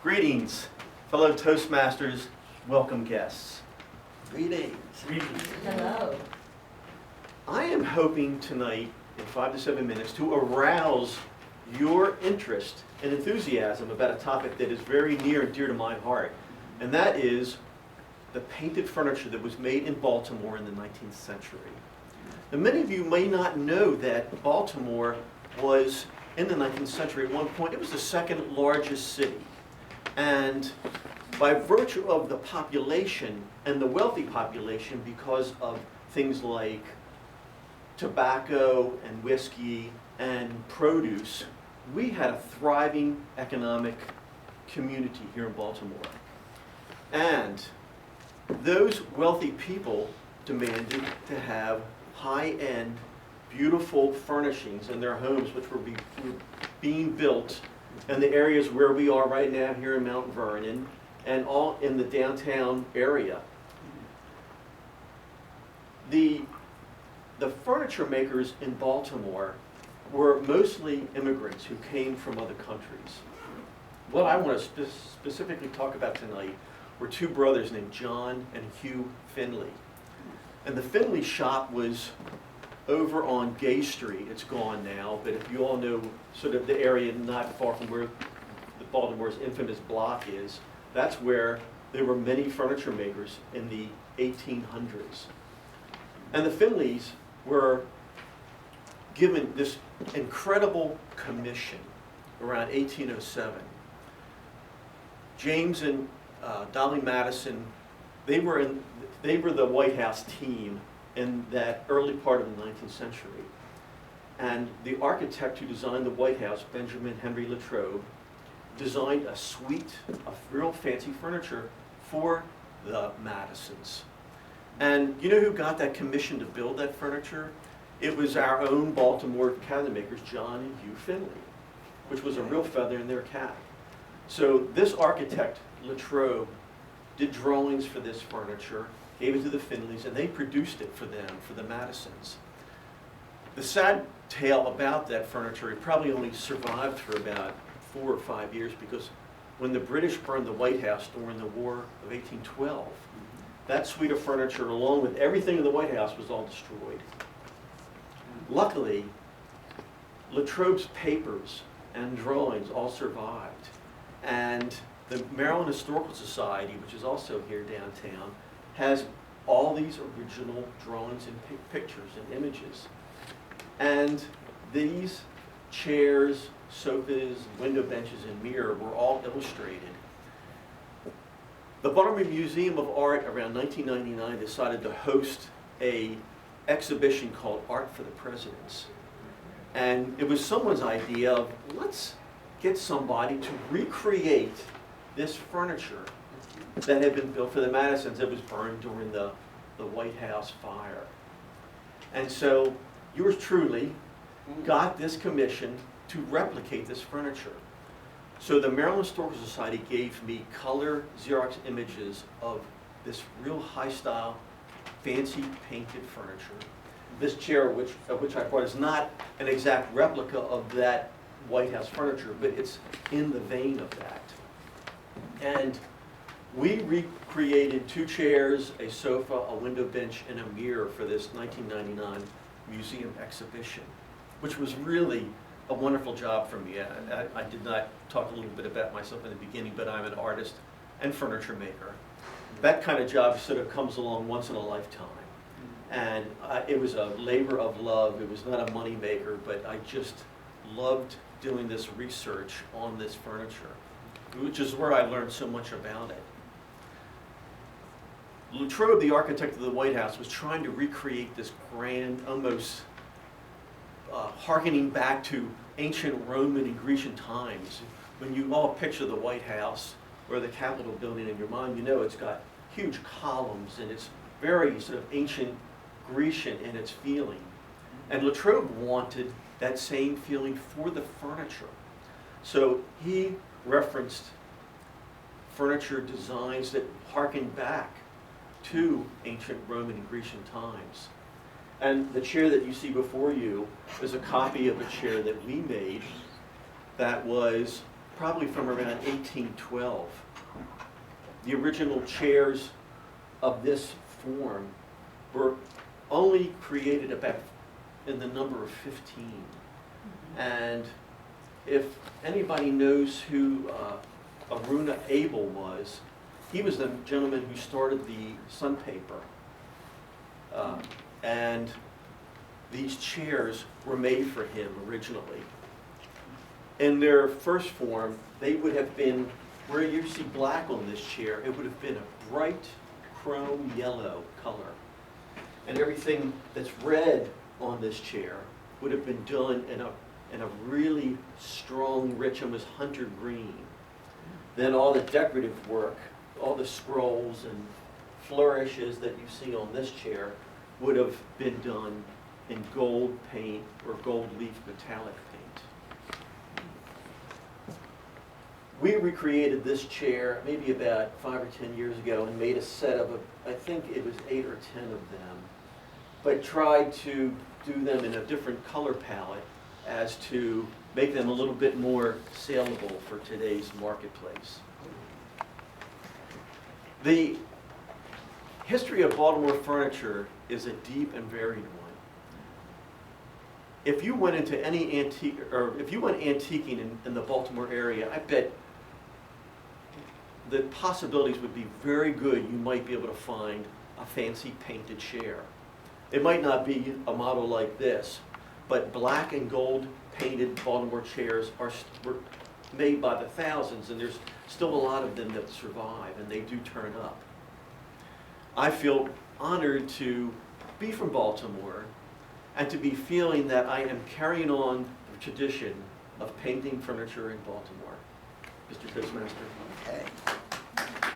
Greetings, fellow Toastmasters, welcome guests. Greetings. Hello. I am hoping tonight, in 5 to 7 minutes, to arouse your interest and enthusiasm about a topic that is very near and dear to my heart, and that is the painted furniture that was made in Baltimore in the 19th century. Now, many of you may not know that Baltimore was, in the 19th century, at one point, it was the second largest city. And by virtue of the population, and the wealthy population, because of things like tobacco and whiskey and produce, we had a thriving economic community here in Baltimore. And those wealthy people demanded to have high-end, beautiful furnishings in their homes, which were being built in the areas where we are right now here in Mount Vernon and all in the downtown area. The furniture makers in Baltimore were mostly immigrants who came from other countries. What I want to specifically talk about tonight were two brothers named John and Hugh Finley. And the Finley shop was over on Gay Street. It's gone now, but if you all know sort of the area not far from where the Baltimore's infamous block is, that's where there were many furniture makers in the 1800s. And the Finleys were given this incredible commission around 1807. James and Dolly Madison, they were the White House team in that early part of the 19th century. And the architect who designed the White House, Benjamin Henry Latrobe, designed a suite of real fancy furniture for the Madisons. And you know who got that commission to build that furniture? It was our own Baltimore cabinet makers, John and Hugh Finley, which was a real feather in their cap. So this architect, Latrobe, did drawings for this furniture, gave it to the Finleys, and they produced it for them, for the Madisons. The sad tale about that furniture, it probably only survived for about 4 or 5 years, because when the British burned the White House during the War of 1812, that suite of furniture, along with everything in the White House, was all destroyed. Luckily, Latrobe's papers and drawings all survived, and the Maryland Historical Society, which is also here downtown, has all these original drawings and pictures and images. And these chairs, sofas, window benches, and mirror were all illustrated. The Baltimore Museum of Art around 1999 decided to host an exhibition called Art for the Presidents. And it was someone's idea of, let's get somebody to recreate this furniture that had been built for the Madisons that was burned during the White House fire. And so yours truly got this commission to replicate this furniture. So the Maryland Historical Society gave me color Xerox images of this real high-style, fancy painted furniture. This chair, which I brought, is not an exact replica of that White House furniture, but it's in the vein of that. And we recreated 2 chairs, a sofa, a window bench, and a mirror for this 1999 museum exhibition, which was really a wonderful job for me. I did not talk a little bit about myself in the beginning, but I'm an artist and furniture maker. That kind of job sort of comes along once in a lifetime. And it was a labor of love. It was not a money maker, but I just loved doing this research on this furniture, which is where I learned so much about it. Latrobe, the architect of the White House, was trying to recreate this grand, almost hearkening back to ancient Roman and Grecian times. When you all picture the White House or the Capitol building in your mind, you know it's got huge columns and it's very sort of ancient Grecian in its feeling. And Latrobe wanted that same feeling for the furniture. So he referenced furniture designs that harken back to ancient Roman and Grecian times. And the chair that you see before you is a copy of a chair that we made that was probably from around 1812. The original chairs of this form were only created about in the number of 15. And if anybody knows who Aruna Abel was, he was the gentleman who started the Sun paper. And these chairs were made for him originally. In their first form, they would have been, where you see black on this chair, it would have been a bright chrome yellow color. And everything that's red on this chair would have been done in a really strong, rich, almost hunter green. Then all the decorative work, all the scrolls and flourishes that you see on this chair would have been done in gold paint or gold leaf metallic paint. We recreated this chair maybe about 5 or 10 years ago and made a set of, I think it was 8 or 10 of them, but tried to do them in a different color palette as to make them a little bit more saleable for today's marketplace. The history of Baltimore furniture is a deep and varied one. If you went into any antique, or if you went antiquing in the Baltimore area, I bet the possibilities would be very good. You might be able to find a fancy painted chair. It might not be a model like this, but black and gold painted Baltimore chairs were made by the thousands, and there's still a lot of them that survive, and they do turn up. I feel honored to be from Baltimore and to be feeling that I am carrying on the tradition of painting furniture in Baltimore. Mr. Toastmaster. Okay.